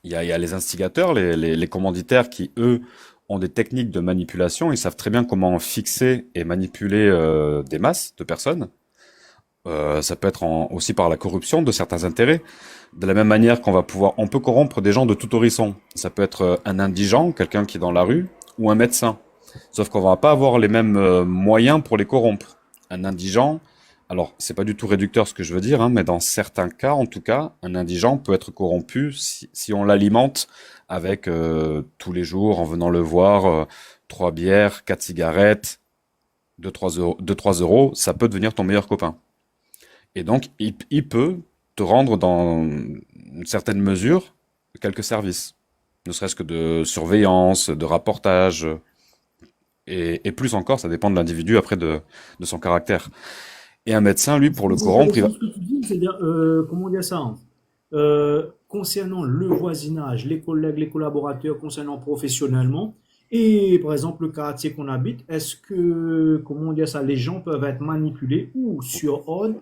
Il y a les instigateurs, les commanditaires qui, eux, ont des techniques de manipulation. Ils savent très bien comment fixer et manipuler des masses de personnes. Ça peut être aussi par la corruption de certains intérêts. De la même manière on peut corrompre des gens de tout horizon. Ça peut être un indigent, quelqu'un qui est dans la rue, ou un médecin. Sauf qu'on va pas avoir les mêmes moyens pour les corrompre. Un indigent, alors c'est pas du tout réducteur ce que je veux dire, hein, mais dans certains cas, en tout cas, un indigent peut être corrompu si on l'alimente avec tous les jours, en venant le voir, 3 bières, 4 cigarettes, 2-3 euros, 2-3 euros, ça peut devenir ton meilleur copain. Et donc, il peut te rendre dans une certaine mesure quelques services, ne serait-ce que de surveillance, de rapportage, et plus encore, ça dépend de l'individu après de son caractère. Et un médecin, lui, pour le C'est corrompre, intéressant ce que tu dis, c'est-à-dire, comment dire ça, hein, concernant le voisinage, les collègues, les collaborateurs, concernant professionnellement, et par exemple le quartier qu'on habite, est-ce que, comment dire ça, les gens peuvent être manipulés ou sur ordre,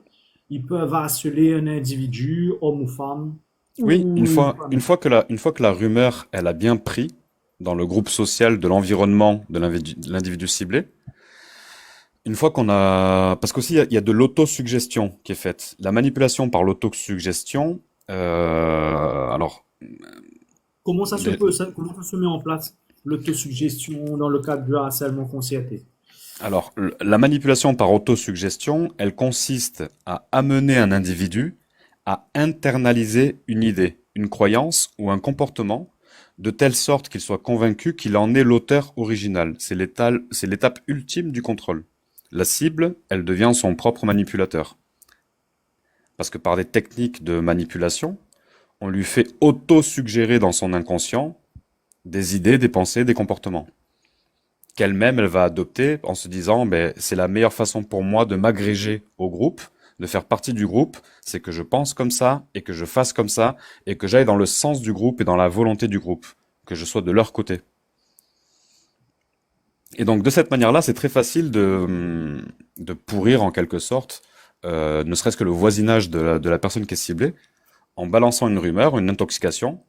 ils peuvent harceler un individu, homme ou femme, oui, une ou fois, pas une même. fois que une fois que la rumeur, elle a bien pris dans le groupe social de l'environnement de l'individu ciblé, une fois qu'on a, parce qu'aussi il y a de l'autosuggestion qui est faite. La manipulation par l'autosuggestion, alors, Comment ça se les- peut, comment ça se met en place, l'autosuggestion dans le cadre du harcèlement concerté? la manipulation par autosuggestion, elle consiste à amener un individu à internaliser une idée, une croyance ou un comportement de telle sorte qu'il soit convaincu qu'il en est l'auteur original. C'est l'étape ultime du contrôle. La cible, elle devient son propre manipulateur. Parce que par des techniques de manipulation, on lui fait auto-suggérer dans son inconscient des idées, des pensées, des comportements qu'elle-même, elle va adopter en se disant, ben, c'est la meilleure façon pour moi de m'agréger au groupe, de faire partie du groupe, c'est que je pense comme ça et que je fasse comme ça et que j'aille dans le sens du groupe et dans la volonté du groupe, que je sois de leur côté. Et donc de cette manière-là, c'est très facile de pourrir en quelque sorte, ne serait-ce que le voisinage de la personne qui est ciblée, en balançant une rumeur, une intoxication,